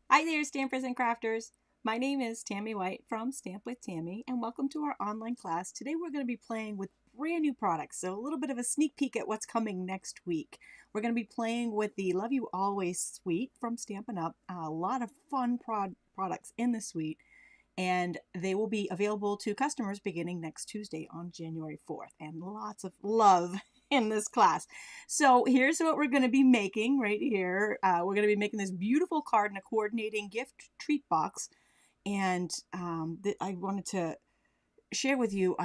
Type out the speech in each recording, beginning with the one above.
Hi there, stampers and crafters. My name is Tammy White from Stamp with Tammy, and welcome to our online class. Today we're going to be playing with brand new products, so a little bit of a sneak peek at what's coming next week. We're going to be playing with the Love You Always suite from Stampin' Up. A lot of fun products in the suite, and they will be available to customers beginning next Tuesday on January 4th, and lots of love in this class. So here's what we're going to be making right here. We're going to be making this beautiful card in a coordinating gift treat box, and I wanted to share with you.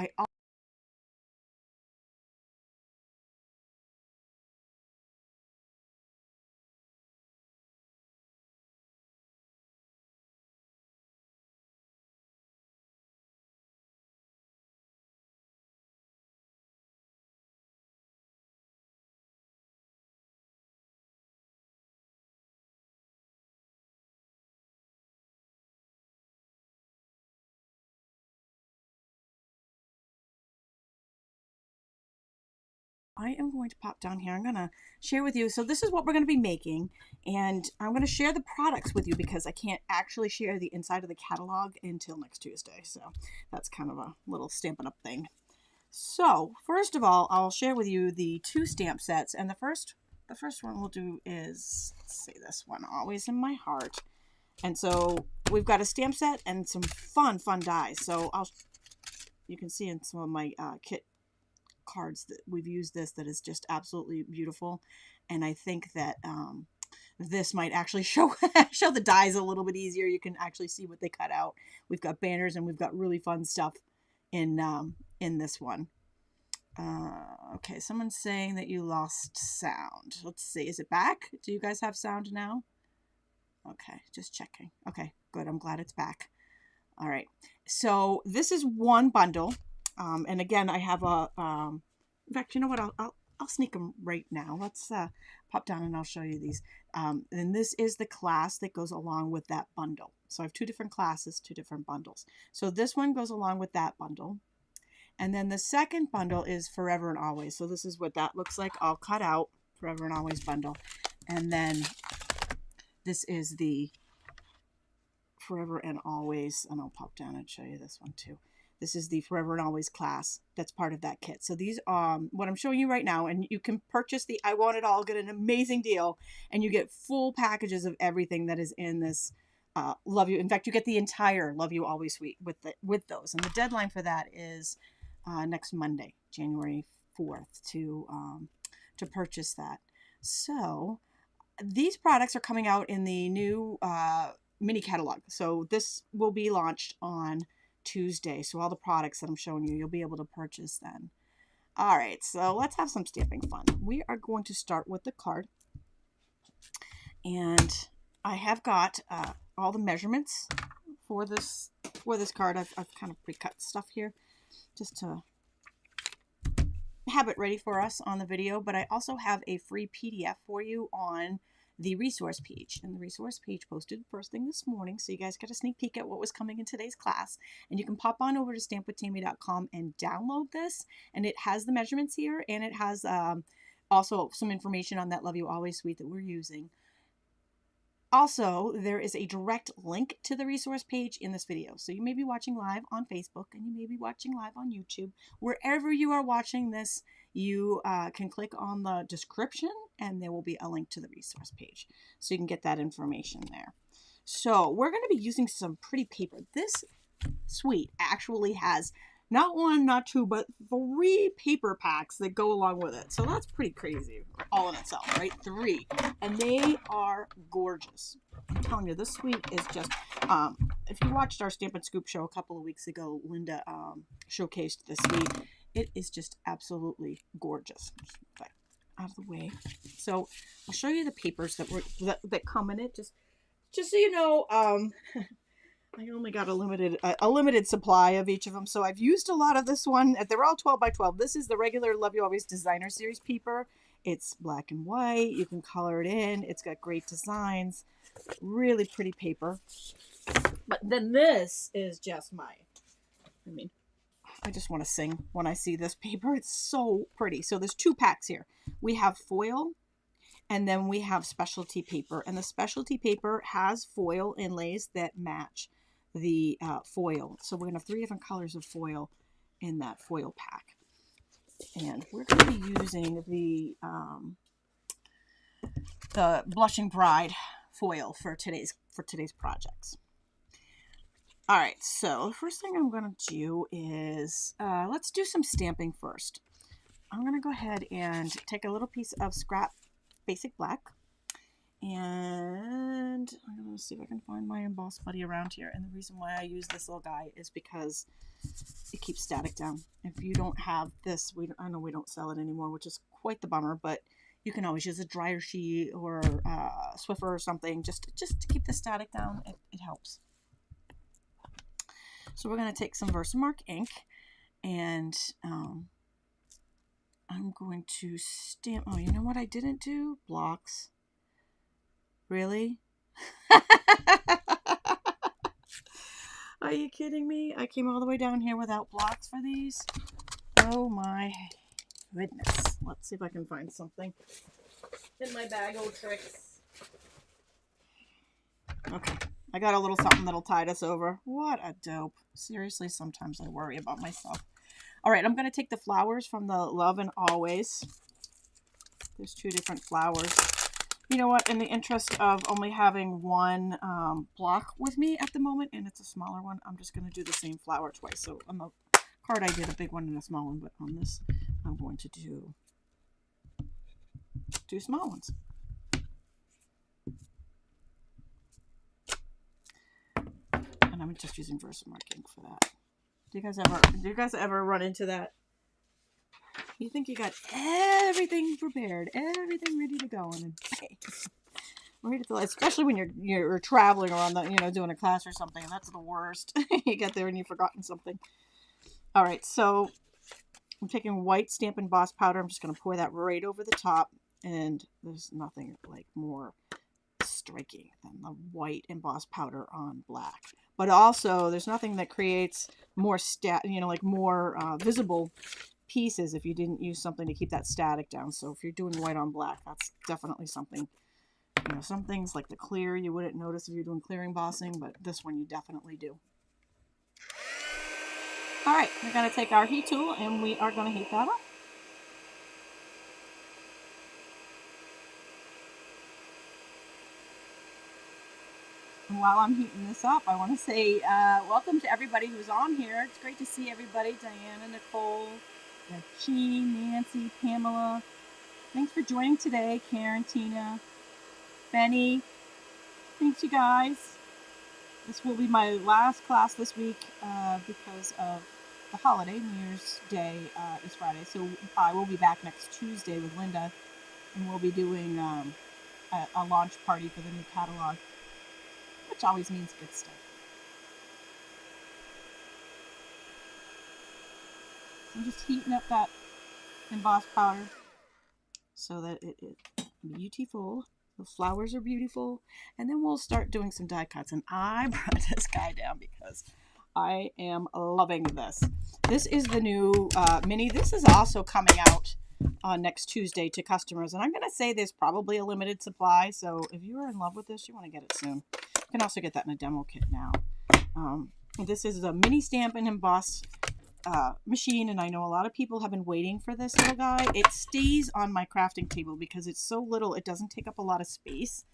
I am going to pop down here. I'm going to share with you. So this is what we're going to be making, and I'm going to share the products with you because I can't actually share the inside of the catalog until next Tuesday. So that's kind of a little Stampin' Up thing. So first of all, I'll share with you the two stamp sets, and the first one we'll do is, let's see, this one, Always in My Heart. And so we've got a stamp set and some fun dies. So you can see in some of my kit cards that we've used this that is just absolutely beautiful, and I think that this might actually show show the dies a little bit easier. You can actually see what they cut out. We've got banners and we've got really fun stuff in this one. Okay, someone's saying that you lost sound. Let's see, is it back? Do you guys have sound now? Okay, just checking. Okay, good. I'm glad it's back. All right, so this is one bundle. And again, I have a, in fact, you know what, I'll sneak them right now. Let's pop down and I'll show you these. And this is the class that goes along with that bundle. So I have two different classes, two different bundles. So this one goes along with that bundle. And then the second bundle is Forever and Always. So this is what that looks like, all cut out, Forever and Always bundle. And then this is the Forever and Always, and I'll pop down and show you this one too. This is the Forever and Always class that's part of that kit. So these are what I'm showing you right now, and you can purchase the I Want It All, get an amazing deal, and you get full packages of everything that is in this Love You. In fact, you get the entire Love You Always suite with those, and the deadline for that is next Monday, January 4th, to purchase that. So these products are coming out in the new mini catalog. So this will be launched on Tuesday. So all the products that I'm showing you, you'll be able to purchase then. All right, so let's have some stamping fun. We are going to start with the card. And I have got all the measurements for this card. I've kind of pre-cut stuff here just to have it ready for us on the video, but I also have a free PDF for you on the resource page, and the resource page posted first thing this morning, so you guys got a sneak peek at what was coming in today's class. And you can pop on over to stampwithtami.com and download this, and it has the measurements here, and it has also some information on that Love You Always suite that we're using. Also, there is a direct link to the resource page in this video. So you may be watching live on Facebook, and you may be watching live on YouTube. Wherever you are watching this, you can click on the description, and there will be a link to the resource page. So you can get that information there. So we're going to be using some pretty paper. This suite actually has not one, not two, but 3 paper packs that go along with it. So that's pretty crazy all in itself, right? 3. And they are gorgeous. I'm telling you, this suite is just, if you watched our Stampin' Scoop show a couple of weeks ago, Linda showcased this suite. It is just absolutely gorgeous. But out of the way. So I'll show you the papers that come in it. Just so you know, I only got a limited supply of each of them, so I've used a lot of this one. They're all 12 by 12. This is the regular Love You Always Designer Series paper. It's black and white. You can color it in. It's got great designs. Really pretty paper. But then this is just I just want to sing when I see this paper. It's so pretty. So there's 2 packs here. We have foil, And then we have specialty paper, and the specialty paper has foil inlays that match the foil. So we're going to have 3 different colors of foil in that foil pack. And we're going to be using the Blushing Bride foil for today's projects. All right, so the first thing I'm going to do is let's do some stamping first. I'm going to go ahead and take a little piece of scrap basic black, and I'm going to see if I can find my Emboss Buddy around here. And the reason why I use this little guy is because it keeps static down. If you don't have this, I know we don't sell it anymore, which is quite the bummer, but you can always use a dryer sheet or Swiffer or something just to keep the static down. It helps. So we're going to take some Versamark ink, and I'm going to stamp. Oh, you know what I didn't do? Blocks. Really? Are you kidding me? I came all the way down here without blocks for these. Oh my goodness. Let's see if I can find something in my bag of tricks. Okay. I got a little something that'll tide us over. What a dope. Seriously, sometimes I worry about myself. All right, I'm going to take the flowers from the Love and Always. There's 2 different flowers. You know what? In the interest of only having one block with me at the moment, and it's a smaller one, I'm just going to do the same flower twice. So on the card, I did a big one and a small one, but on this, I'm going to do 2 small ones. And I'm just using Versamark ink for that. Do you guys ever run into that? You think you got everything prepared, everything ready to go, and then especially when you're traveling around doing a class or something. That's the worst. You get there and you've forgotten something. All right, so I'm taking white Stampin' Emboss powder. I'm just going to pour that right over the top, and there's nothing like more striking than the white embossed powder on black. But also, there's nothing that creates more more visible pieces if you didn't use something to keep that static down. So if you're doing white on black, that's definitely something. Some things like the clear you wouldn't notice if you're doing clear embossing, but this one you definitely do. All right, we're going to take our heat tool and we are going to heat that up. And while I'm heating this up, I want to say welcome to everybody who's on here. It's great to see everybody. Diana, Nicole, Jean, Nancy, Pamela. Thanks for joining today. Karen, Tina, Benny. Thanks, you guys. This will be my last class this week because of the holiday. New Year's Day is Friday. So I will be back next Tuesday with Linda, and we'll be doing a launch party for the new catalog, which always means good stuff. So I'm just heating up that embossed powder so that it's beautiful. The flowers are beautiful. And then we'll start doing some die cuts. And I brought this guy down because I am loving this. This is the new mini. This is also coming out next Tuesday to customers. And I'm going to say there's probably a limited supply. So if you are in love with this, you want to get it soon. You can also get that in a demo kit now. This is a mini Stampin' Emboss machine, and I know a lot of people have been waiting for this little guy. It stays on my crafting table because it's so little. It doesn't take up a lot of space,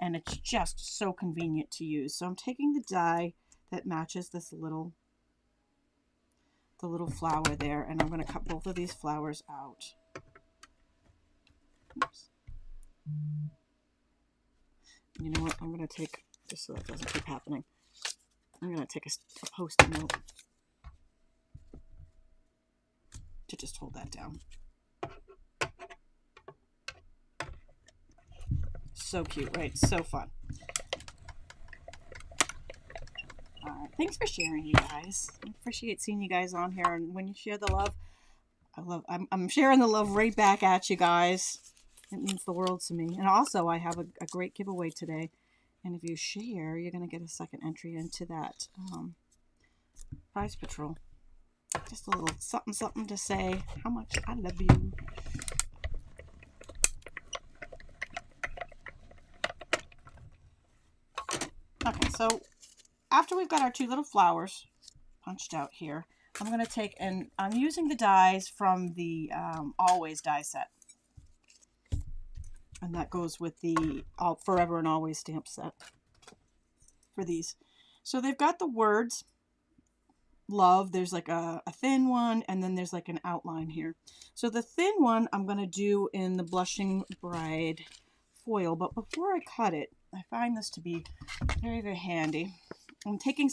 and it's just so convenient to use. So I'm taking the die that matches this little flower there, and I'm going to cut both of these flowers out. Oops. You know what? I'm going to take, just so that doesn't keep happening, I'm going to take a Post-it note to just hold that down. So cute, right? So fun. Thanks for sharing, you guys. I appreciate seeing you guys on here, and when you share the love, I'm sharing the love right back at you guys. It means the world to me. And also, I have a great giveaway today, and if you share, you're going to get a second entry into that prize patrol. Just a little something to say how much I love you. So after we've got our two little flowers punched out here, I'm going to take, and I'm using the dies from the Always die set. And that goes with the Forever and Always stamp set for these. So they've got the words love. There's like a thin one, and then there's like an outline here. So the thin one I'm going to do in the Blushing Bride foil. But before I cut it, I find this to be very, very handy. I'm taking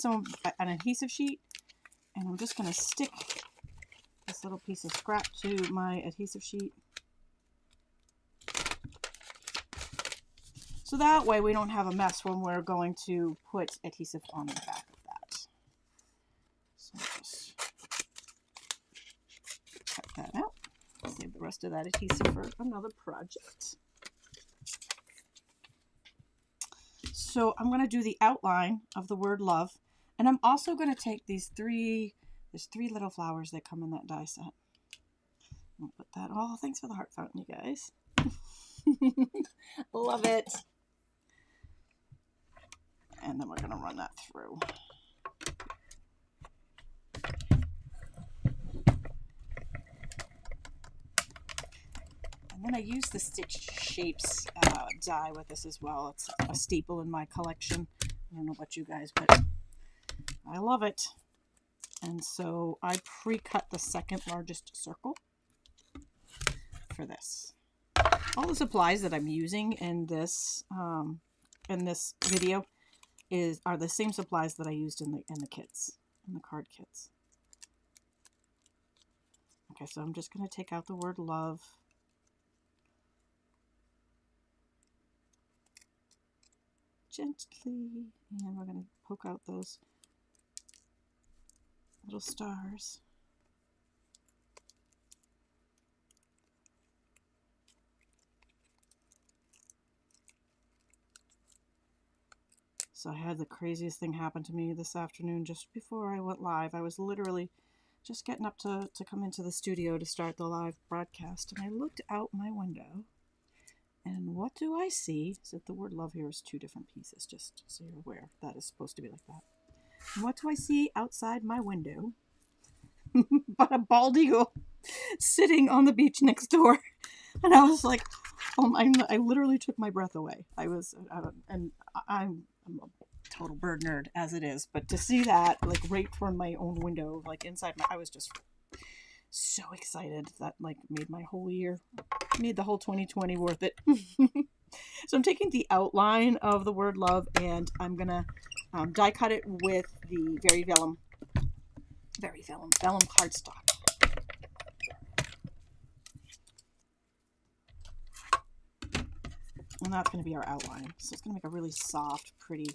an adhesive sheet, and I'm just going to stick this little piece of scrap to my adhesive sheet. So that way we don't have a mess when we're going to put adhesive on the back of that. So just cut that out. Save the rest of that adhesive for another project. So I'm going to do the outline of the word love. And I'm also going to take these there's three little flowers that come in that die set. I'll put that, oh, thanks for the heart fountain, you guys. Love it. And then we're going to run that through. I'm going to use the Stitch Shapes die with this as well. It's a staple in my collection. I don't know about you guys, but I love it. And so I pre-cut the second largest circle for this. All the supplies that I'm using in this video are the same supplies that I used in the kits, in the card kits. Okay, so I'm just going to take out the word love. Gently, and we're going to poke out those little stars. So I had the craziest thing happen to me this afternoon just before I went live. I was literally just getting up to come into the studio to start the live broadcast, and I looked out my window, and what do I see? So the word love here is two different pieces, just so you're aware. That is supposed to be like that. And what do I see outside my window? But a bald eagle sitting on the beach next door. And I was like, oh my, I literally took my breath away. I'm a total bird nerd as it is, but to see that like right from my own window, like inside I was just so excited. That like made my whole year, made the whole 2020 worth it. So I'm taking the outline of the word love, and I'm gonna die cut it with the Very Vellum cardstock. And that's going to be our outline. So it's going to make a really soft, pretty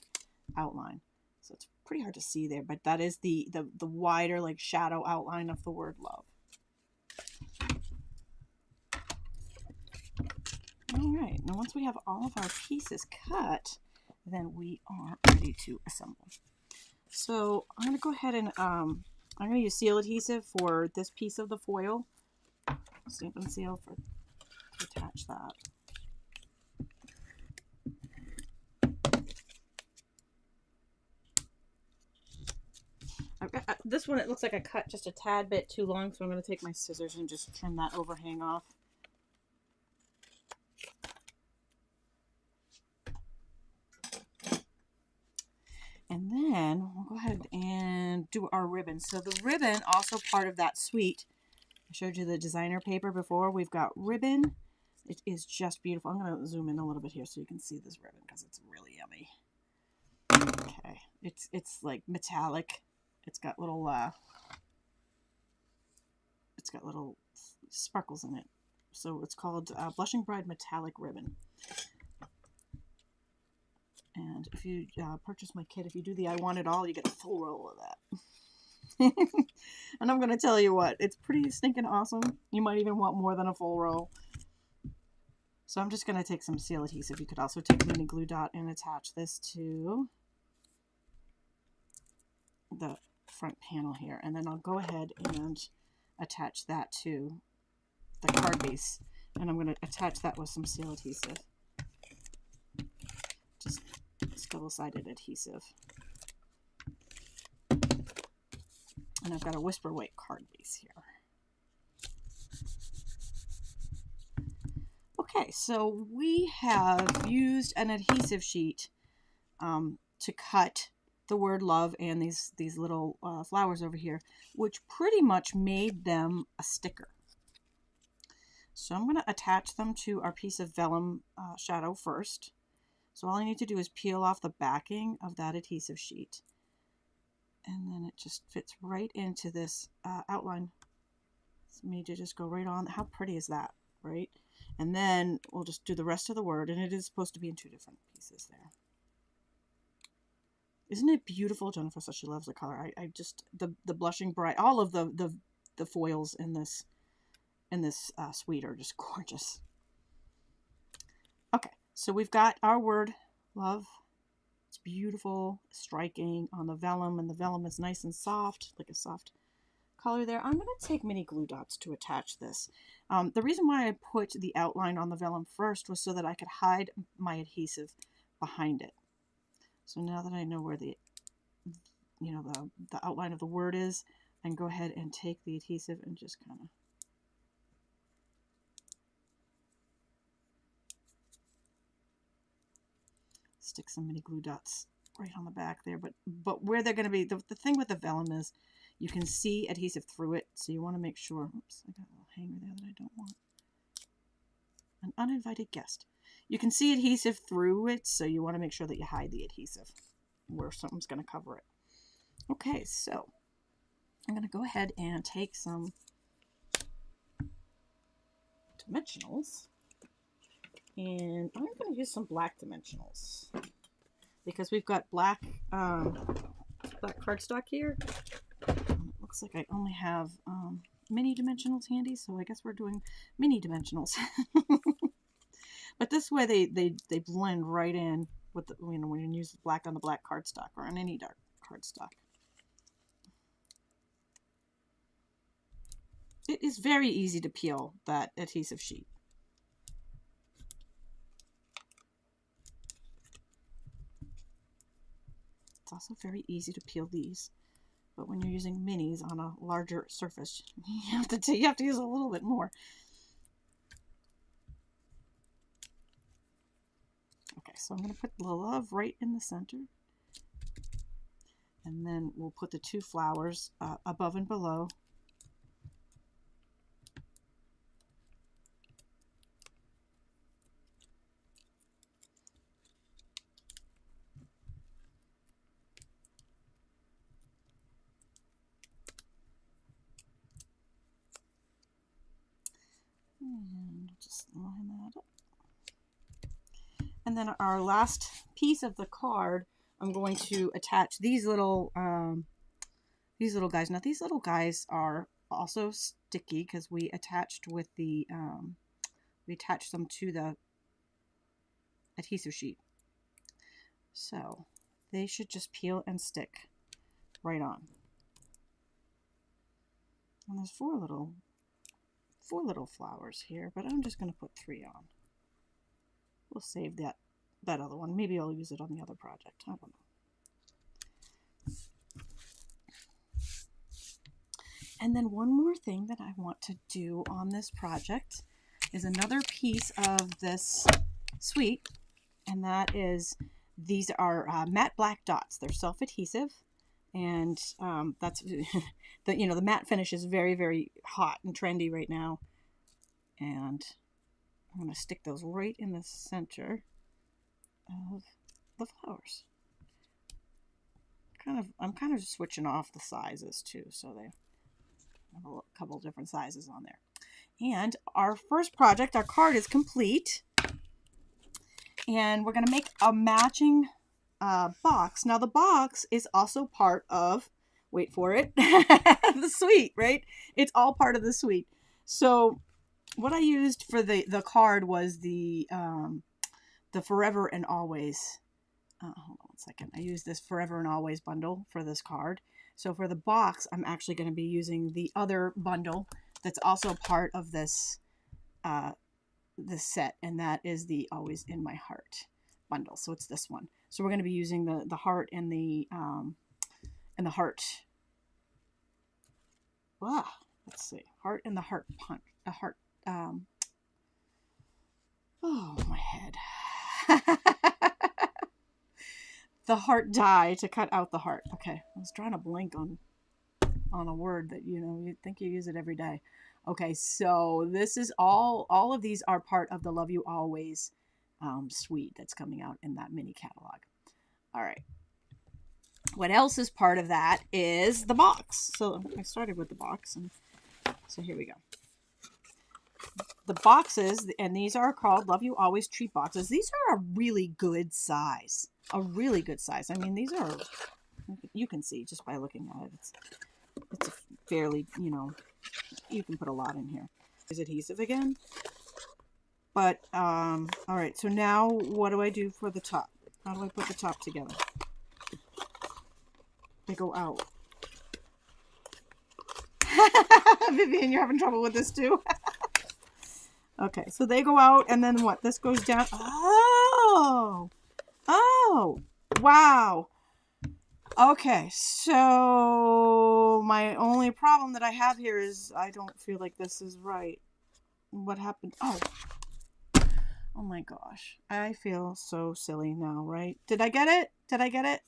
outline. So it's pretty hard to see there, but that is the wider, like, shadow outline of the word love. All right. Now, once we have all of our pieces cut, then we are ready to assemble. So I'm going to go ahead and I'm going to use seal adhesive for this piece of the foil. Stampin' Seal to attach that. This one, it looks like I cut just a tad bit too long, so I'm going to take my scissors and just trim that overhang off. And then we'll go ahead and do our ribbon. So the ribbon, also part of that suite. I showed you the designer paper before. We've got ribbon. It is just beautiful. I'm going to zoom in a little bit here so you can see this ribbon because it's really yummy. Okay, it's like metallic. It's got little sparkles in it. So it's called Blushing Bride Metallic Ribbon. And if you purchase my kit, if you do the I Want It All, you get a full roll of that. And I'm going to tell you what, it's pretty stinking awesome. You might even want more than a full roll. So I'm just going to take some seal adhesive. You could also take a mini glue dot and attach this to the front panel here. And then I'll go ahead and attach that to the card base. And I'm going to attach that with some seal adhesive. Just double-sided adhesive. And I've got a Whisper White card base here. Okay, so we have used an adhesive sheet to cut the word love and these little flowers over here, which pretty much made them a sticker. So I'm going to attach them to our piece of vellum shadow first. So all I need to do is peel off the backing of that adhesive sheet. And then it just fits right into this outline. It's made to just go right on. How pretty is that, right? And then we'll just do the rest of the word, and it is supposed to be in 2 different pieces there. Isn't it beautiful? Jennifer says she loves the color. I just, the blushing bright, all of the foils in this suite are just gorgeous. Okay, so we've got our word love. It's beautiful, striking on the vellum, and the vellum is nice and soft, like a soft color there. I'm going to take mini glue dots to attach this. The reason why I put the outline on the vellum first was so that I could hide my adhesive behind it. So now that I know where the outline of the word is, I can go ahead and take the adhesive and just kind of stick some mini glue dots right on the back there. But where they're going to be, the thing with the vellum is you can see adhesive through it, so you want to make sure. Oops, I got a little hanger there that I don't want. An uninvited guest. You can see adhesive through it, so you want to make sure that you hide the adhesive where something's going to cover it. Okay, so I'm going to go ahead and take some dimensionals, and I'm going to use some black dimensionals because we've got black cardstock here. It looks like I only have mini dimensionals handy, so I guess we're doing mini dimensionals. But this way they blend right in with the, when you use black on the black cardstock or on any dark cardstock. It is very easy to peel that adhesive sheet. It's also very easy to peel these, but when you're using minis on a larger surface, you have to use a little bit more. Okay, so I'm going to put the love right in the center, and then we'll put the 2 flowers above and below. And just line that up. And then our last piece of the card, I'm going to attach these little guys. Now these little guys are also sticky because we attached with the we attached them to the adhesive sheet. So they should just peel and stick right on. And there's four little flowers here, but I'm just going to put 3 on. We'll save that other one. Maybe I'll use it on the other project. I don't know. And then one more thing that I want to do on this project is another piece of this suite, and that is these are matte black dots. They're self-adhesive, and that's the matte finish is very, very hot and trendy right now, and I'm going to stick those right in the center of the flowers. I'm kind of switching off the sizes too, so they have a couple different sizes on there. And our first project, our card is complete, and we're going to make a matching box. Now the box is also part of, wait for it, the suite, right? It's all part of the suite. So what I used for the card was the Forever and Always. Hold on one second. I used this Forever and Always bundle for this card. So for the box, I'm actually going to be using the other bundle that's also part of this this set, and that is the Always in My Heart. bundle. So it's this one. So we're going to be using the heart and the heart. Ah, let's see, heart and the heart punch. A heart. Oh, my head. The heart die to cut out the heart. Okay, I was trying to blink on a word that, you know, you'd think you use it every day. Okay, so this is all of these are part of the Love You Always suite that's coming out in that mini catalog. All right. What else is part of that is the box. So I started with the box, and so here we go. The boxes, and these are called Love You Always treat boxes. These are a really good size. A really good size. I mean, these are, you can see just by looking at it. It's a fairly, you know, you can put a lot in here. There's adhesive again. But, all right. So now what do I do for the top? How do I put the top together? They go out. Vivian, you're having trouble with this too? Okay, so they go out, and then what? This goes down. Oh! Oh! Wow! Okay, so my only problem that I have here is I don't feel like this is right. What happened? Oh! Oh my gosh. I feel so silly now, right? Did I get it? Did I get it?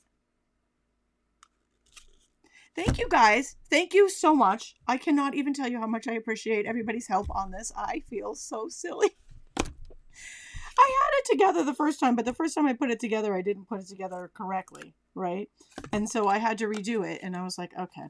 Thank you guys. Thank you so much. I cannot even tell you how much I appreciate everybody's help on this. I feel so silly. I had it together the first time, but the first time I put it together, I didn't put it together correctly, right? And so I had to redo it, and I was like, okay.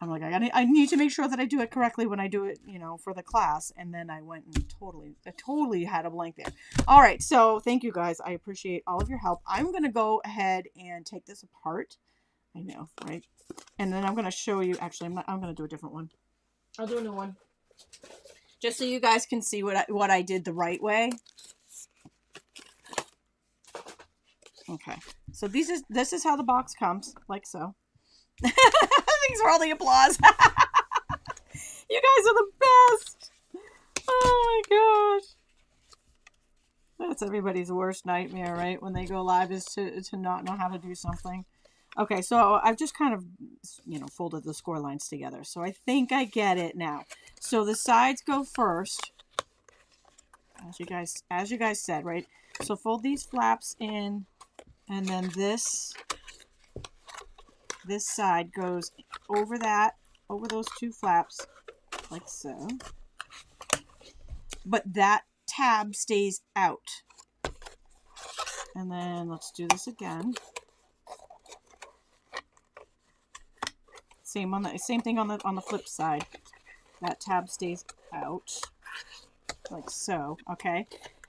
I'm like, I need to make sure that I do it correctly when I do it, you know, for the class. And then I went and I totally had a blank there. All right, so thank you guys. I appreciate all of your help. I'm going to go ahead and take this apart. I know, right? And then I'm going to show you, actually, I'm going to do a different one. I'll do a new one. Just so you guys can see what I did the right way. Okay. So this is how the box comes, like so. Thanks for all the applause. You guys are the best. Oh my gosh. That's everybody's worst nightmare, right? When they go live is to not know how to do something. Okay, so I've just kind of, you know, folded the score lines together. So I think I get it now. So the sides go first, as you guys said, right? So fold these flaps in, and then this side goes over those two flaps, like so. But that tab stays out. And then let's do this again. Same thing on the flip side. That tab stays out, like so. Okay.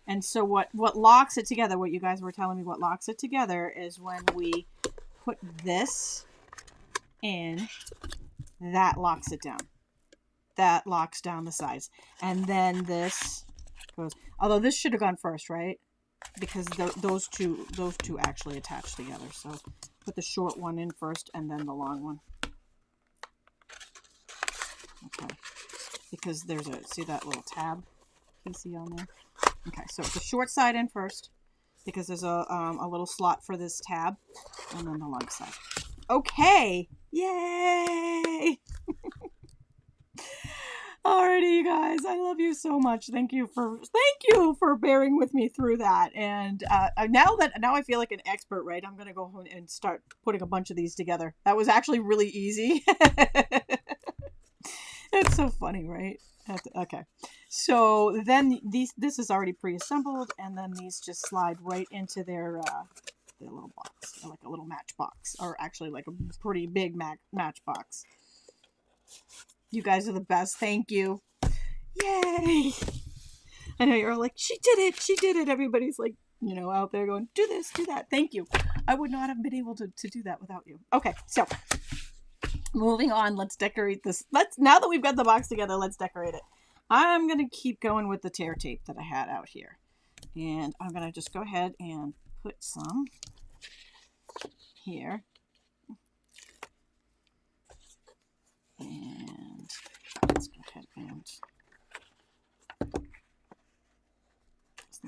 And so what locks it together? What you guys were telling me, what locks it together is when we put this in. That locks it down. That locks down the sides, and then this goes. Although this should have gone first, right? Because those two actually attach together. So put the short one in first, and then the long one. Okay, because there's see that little tab you see on there? Okay, so the short side in first, because there's a little slot for this tab, and then the long side. Okay, yay! Alrighty, you guys, I love you so much. Thank you for bearing with me through that. And now I feel like an expert, right? I'm gonna go home and start putting a bunch of these together. That was actually really easy. It's so funny, right? Okay, so then this is already pre-assembled, and then these just slide right into their little box, like a little matchbox, or actually like a pretty big matchbox. You guys are the best. Thank you. Yay! I know you're all like, she did it. She did it. Everybody's like, you know, out there going, do this, do that. Thank you. I would not have been able to do that without you. Okay, so moving on. Let's decorate this. Now that we've got the box together, let's decorate it. I'm going to keep going with the tear tape that I had out here. And I'm going to just go ahead and put some here. And let's go ahead and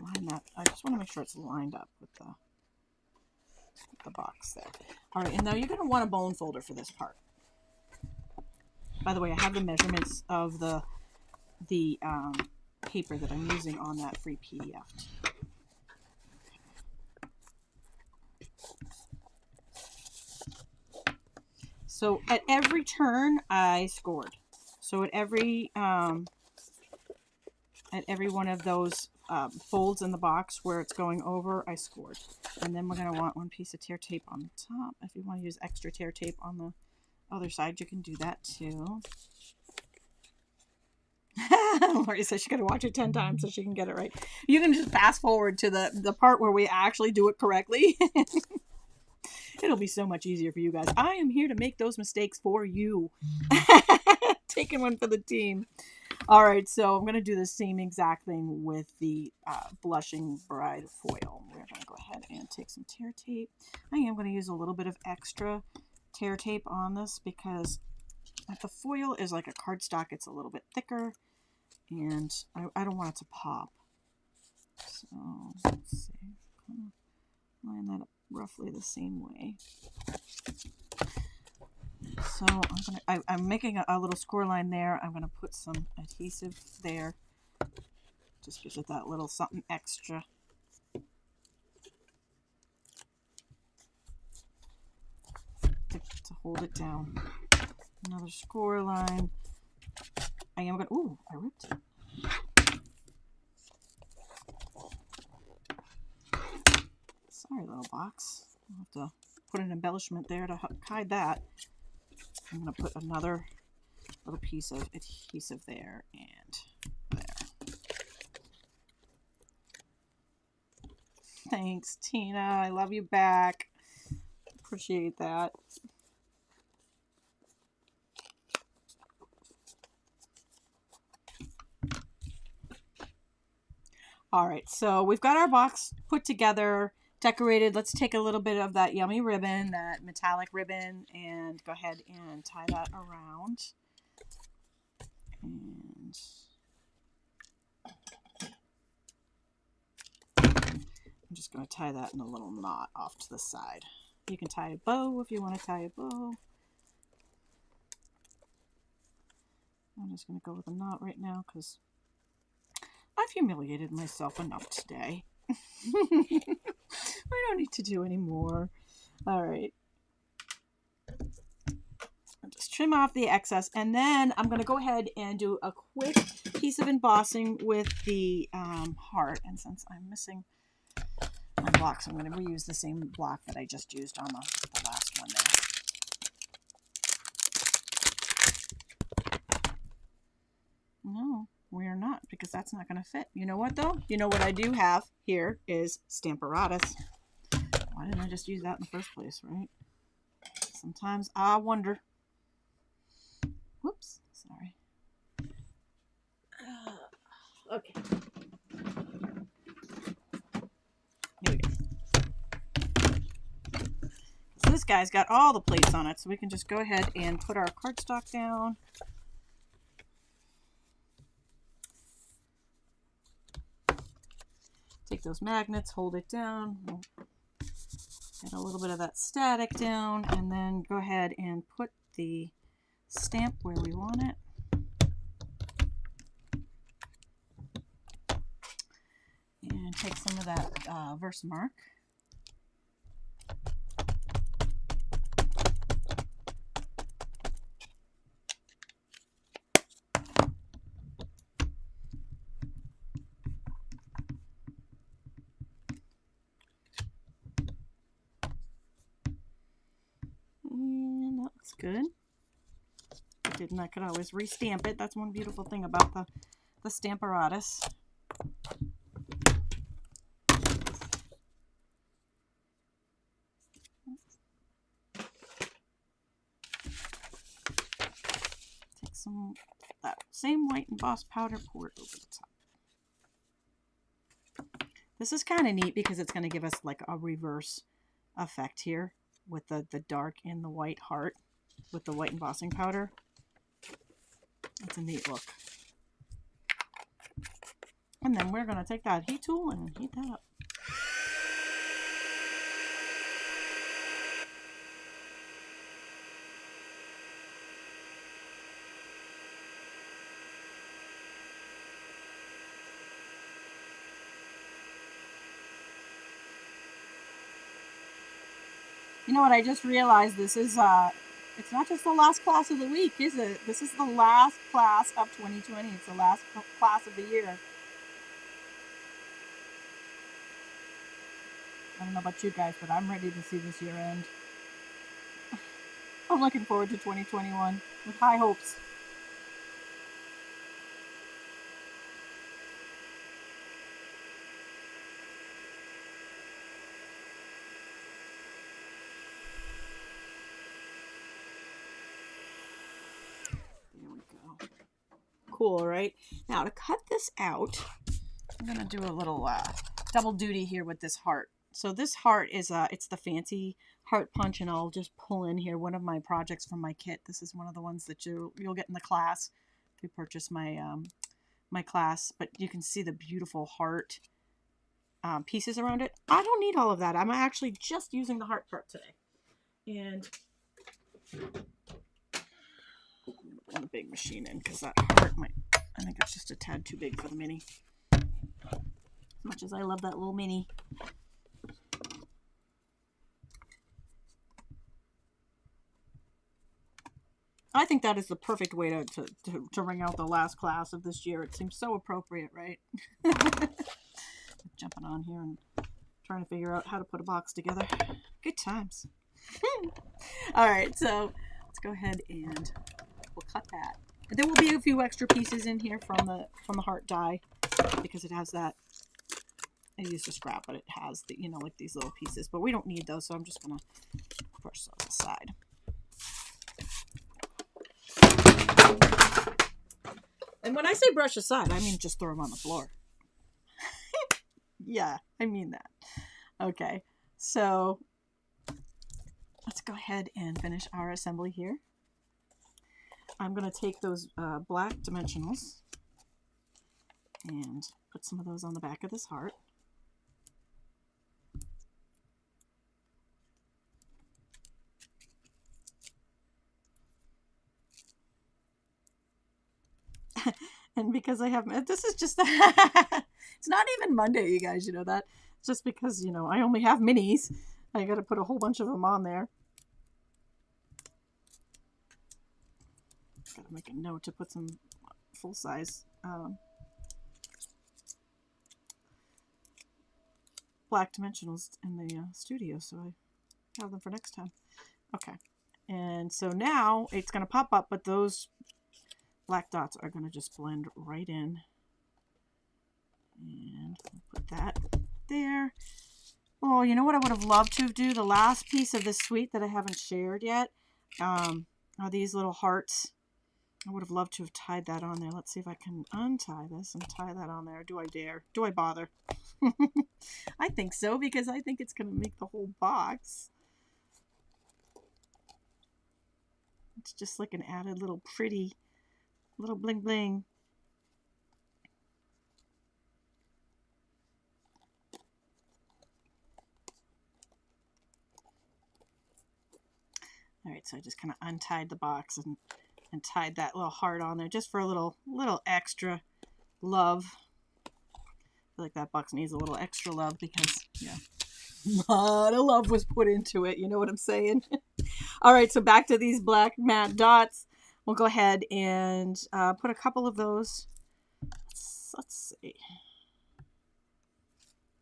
line that. I just want to make sure it's lined up with the box there. All right, and now you're going to want a bone folder for this part. By the way, I have the measurements of the paper that I'm using on that free PDF. So at every turn, I scored. So at every one of those folds in the box where it's going over, I scored. And then we're going to want one piece of tear tape on the top. If you want to use extra tear tape on the other side, you can do that too. Lori says she's going to watch it 10 times so she can get it right. You can just fast forward to the part where we actually do it correctly. It'll be so much easier for you guys. I am here to make those mistakes for you. Taking one for the team. All right, so I'm going to do the same exact thing with the Blushing Bride foil. We're going to go ahead and take some tear tape. I am going to use a little bit of extra tear tape on this because the foil is like a cardstock. It's a little bit thicker, and I don't want it to pop. So let's see. Line that up roughly the same way. So I'm making a little score line there. I'm going to put some adhesive there. Just gives it that little something extra. To hold it down. Another score line. I am going to, ooh, I ripped it. Sorry, little box. I'll have to put an embellishment there to hide that. I'm going to put another little piece of adhesive there and there. Thanks, Tina. I love you back. Appreciate that. All right, so we've got our box put together, decorated. Let's take a little bit of that yummy ribbon, that metallic ribbon, and go ahead and tie that around. And I'm just going to tie that in a little knot off to the side. You can tie a bow if you want to tie a bow. I'm just going to go with a knot right now because I've humiliated myself enough today. I don't need to do any more. All right. I'll just trim off the excess, and then I'm going to go ahead and do a quick piece of embossing with the heart. And since I'm missing my blocks, I'm going to reuse the same block that I just used on the last one there. No, we are not, because that's not going to fit. You know what, though? You know what I do have here is Stamparatus. Why didn't I just use that in the first place, right? Sometimes I wonder. Whoops, sorry. Okay. Here we go. So this guy's got all the plates on it, so we can just go ahead and put our cardstock down. Take those magnets, hold it down. We'll get a little bit of that static down, and then go ahead and put the stamp where we want it. And take some of that Versamark. And that looks good. I didn't. I could always restamp it. That's one beautiful thing about the Stamparatus. Take some that same white embossed powder, pour it over the top. This is kind of neat because it's going to give us like a reverse effect here with the dark and the white heart with the white embossing powder. It's a neat look. And then we're going to take that heat tool and heat that up. You know what? I just realized this is it's not just the last class of the week, is it? This is the last class of 2020. It's the last class of the year. I don't know about you guys, but I'm ready to see this year end. I'm looking forward to 2021 with high hopes. There we go. Cool, right? Now to cut this out, I'm gonna do a little double duty here with this heart. So this heart is it's the fancy heart punch, and I'll just pull in here one of my projects from my kit. This is one of the ones that you'll get in the class if you purchase my my class. But you can see the beautiful heart pieces around it. I don't need all of that. I'm actually just using the heart part today. And put the big machine in because that heart might, I think it's just a tad too big for the mini. As much as I love that little mini. I think that is the perfect way to ring out the last class of this year. It seems so appropriate, right? Jumping on here and trying to figure out how to put a box together. Good times. All right, so let's go ahead and we'll cut that. And there will be a few extra pieces in here from the heart die because it has that. I used a scrap, but it has the, you know, like these little pieces. But we don't need those, so I'm just gonna brush those aside. And when I say brush aside, I mean just throw them on the floor. Yeah, I mean that. Okay, so let's go ahead and finish our assembly here. I'm going to take those black dimensionals and put some of those on the back of this heart. And because I have, this is just, it's not even Monday, you guys, you know that? Just because, you know, I only have minis. I got to put a whole bunch of them on there. Got to make a note to put some full size black dimensionals in the studio, so I have them for next time. Okay, and so now it's going to pop up, but those black dots are going to just blend right in. And put that there. Oh, you know what I would have loved to do? The last piece of this suite that I haven't shared yet are these little hearts. I would have loved to have tied that on there. Let's see if I can untie this and tie that on there. Do I dare? Do I bother? I think so, because I think it's going to make the whole box. It's just like an added little pretty, little bling bling. All right, so I just kind of untied the box and tied that little heart on there just for a little extra love. I feel like that box needs a little extra love because, yeah, a lot of love was put into it. You know what I'm saying? All right, so back to these black matte dots. We'll go ahead and put a couple of those. Let's see.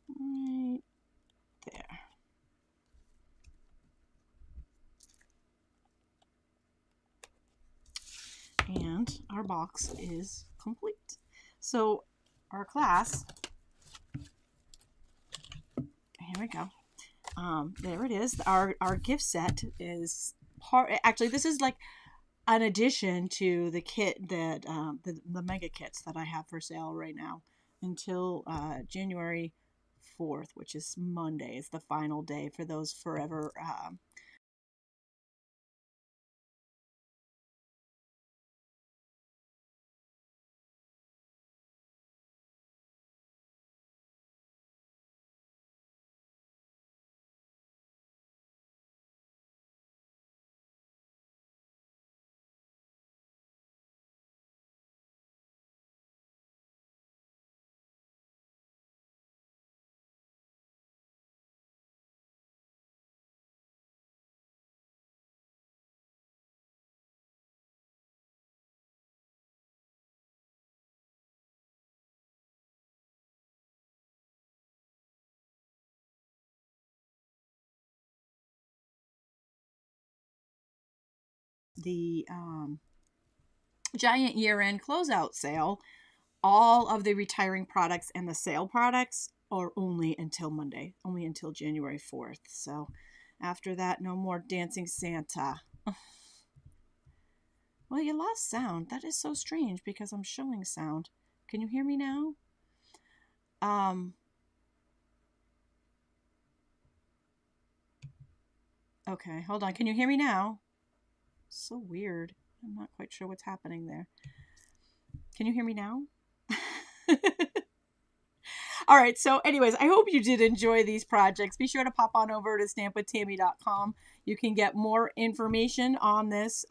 Right there. And our box is complete. So our class, here we go. There it is. Our gift set is part. Actually, this is like an addition to the kit that the mega kits that I have for sale right now until January 4th, which is Monday. Is the final day for those forever the giant year-end closeout sale, all of the retiring products and the sale products are only until Monday, only until January 4th. So after that, no more dancing Santa. Well, you lost sound. That is so strange because I'm showing sound. Can you hear me now? Okay, hold on. Can you hear me now? So weird. I'm not quite sure what's happening there. Can you hear me now? All right, so anyways, I hope you did enjoy these projects. Be sure to pop on over to stampwithtami.com. You can get more information on this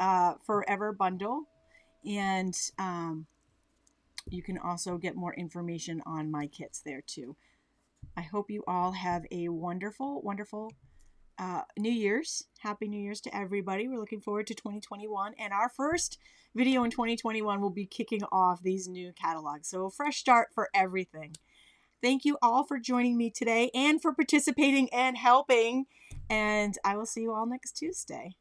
Forever Bundle. And you can also get more information on my kits there too. I hope you all have a wonderful, wonderful New Year's. Happy New Year's to everybody. We're looking forward to 2021. And our first video in 2021 will be kicking off these new catalogs. So a fresh start for everything. Thank you all for joining me today and for participating and helping. And I will see you all next Tuesday.